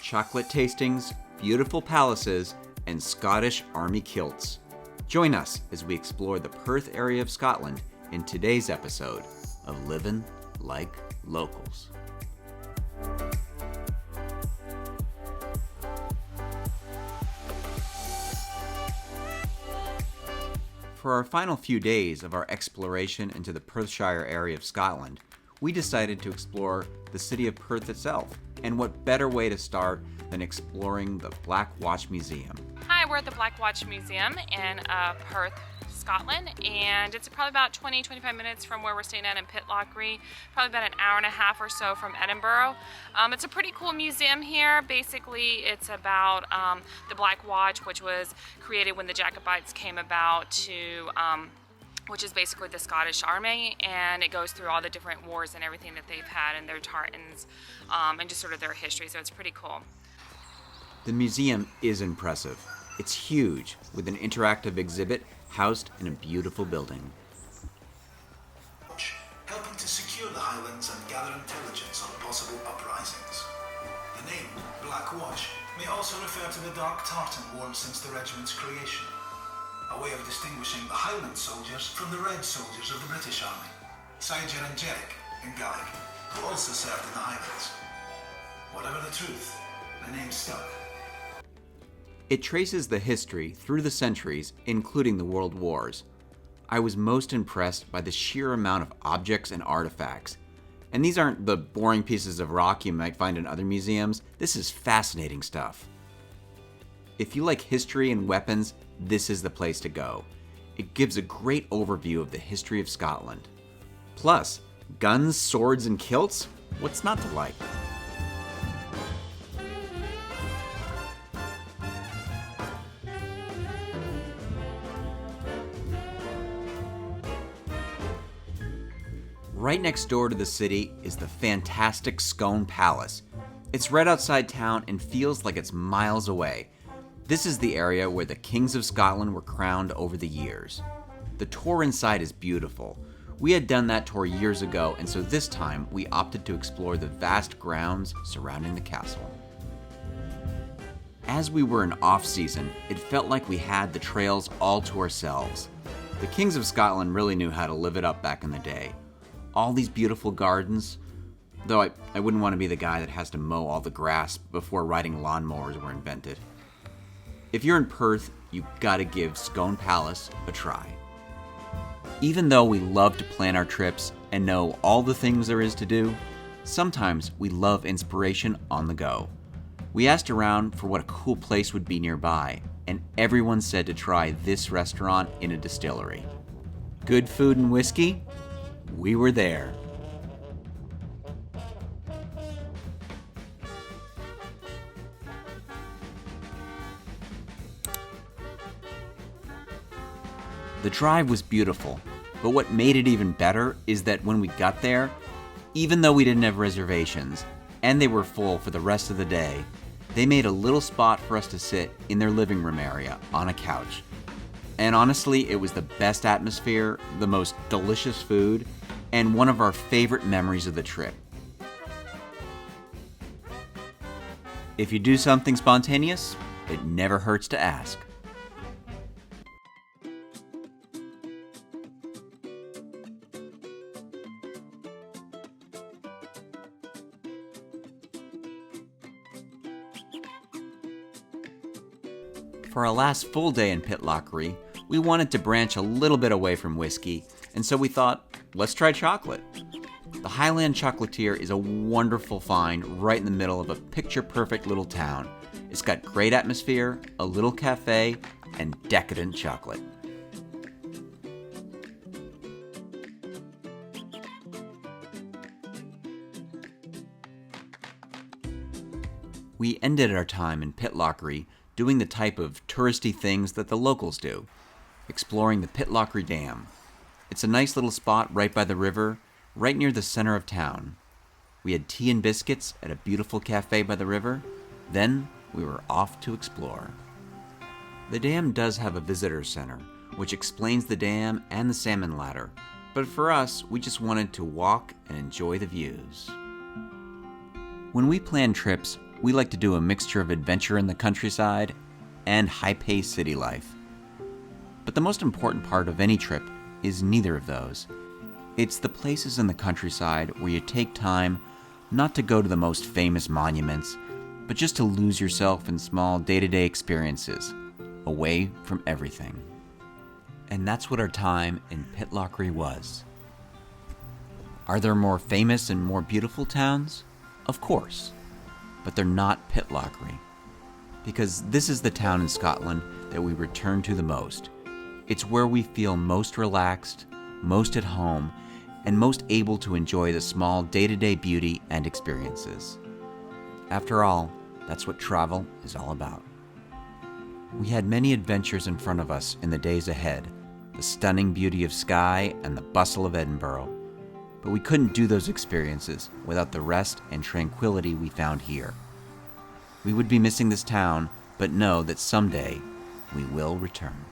chocolate tastings, beautiful palaces, and Scottish army kilts. Join us as we explore the Perth area of Scotland in today's episode of Livin' Like Locals. For our final few days of our exploration into the Perthshire area of Scotland, we decided to explore the city of Perth itself. And what better way to start than exploring the Black Watch Museum? Hi, we're at the Black Watch Museum in Perth, Scotland, and it's probably about 20-25 minutes from where we're staying at in Pitlochry, probably about an hour and a half or so from Edinburgh. It's a pretty cool museum here. Basically, it's about the Black Watch, which was created when the Jacobites came about to which is basically the Scottish army, and it goes through all the different wars and everything that they've had and their tartans and just sort of their history, so it's pretty cool. The museum is impressive. It's huge, with an interactive exhibit housed in a beautiful building. Helping to secure the Highlands and gather intelligence on possible uprisings. The name, Black Watch, may also refer to the dark tartan worn since the regiment's creation. A way of distinguishing the Highland soldiers from the Red soldiers of the British Army, Siger and Jerick in Gaelic, who also served in the Highlands. Whatever the truth, the name stuck. It traces the history through the centuries, including the World Wars. I was most impressed by the sheer amount of objects and artifacts. And these aren't the boring pieces of rock you might find in other museums. This is fascinating stuff. If you like history and weapons, this is the place to go. It gives a great overview of the history of Scotland. Plus, guns, swords, and kilts? What's not to like? Right next door to the city is the fantastic Scone Palace. It's right outside town and feels like it's miles away. This is the area where the kings of Scotland were crowned over the years. The tour inside is beautiful. We had done that tour years ago, and so this time we opted to explore the vast grounds surrounding the castle. As we were in off-season, it felt like we had the trails all to ourselves. The kings of Scotland really knew how to live it up back in the day. All these beautiful gardens, though I wouldn't want to be the guy that has to mow all the grass before riding lawnmowers were invented. If you're in Perth, you gotta give Scone Palace a try. Even though we love to plan our trips and know all the things there is to do, sometimes we love inspiration on the go. We asked around for what a cool place would be nearby, and everyone said to try this restaurant in a distillery. Good food and whiskey? We were there. The drive was beautiful, but what made it even better is that when we got there, even though we didn't have reservations, and they were full for the rest of the day, they made a little spot for us to sit in their living room area on a couch. And honestly, it was the best atmosphere, the most delicious food, and one of our favorite memories of the trip. If you do something spontaneous, it never hurts to ask. For our last full day in Pitlochry, we wanted to branch a little bit away from whiskey, and so we thought, let's try chocolate. The Highland chocolatier is a wonderful find right in the middle of a picture-perfect little town. It's got great atmosphere, a little cafe, and decadent chocolate. We ended our time in Pitlochry doing the type of touristy things that the locals do, exploring the Pitlochry Dam. It's a nice little spot right by the river, right near the center of town. We had tea and biscuits at a beautiful cafe by the river. Then we were off to explore. The dam does have a visitor center, which explains the dam and the salmon ladder, but for us, we just wanted to walk and enjoy the views. When we plan trips, we like to do a mixture of adventure in the countryside and high-paced city life. But the most important part of any trip is neither of those. It's the places in the countryside where you take time not to go to the most famous monuments, but just to lose yourself in small day-to-day experiences, away from everything. And that's what our time in Pitlochry was. Are there more famous and more beautiful towns? Of course, but they're not Pitlochry. Because this is the town in Scotland that we return to the most. It's where we feel most relaxed, most at home, and most able to enjoy the small day-to-day beauty and experiences. After all, that's what travel is all about. We had many adventures in front of us in the days ahead, the stunning beauty of Skye and the bustle of Edinburgh. But we couldn't do those experiences without the rest and tranquility we found here. We would be missing this town, but know that someday we will return.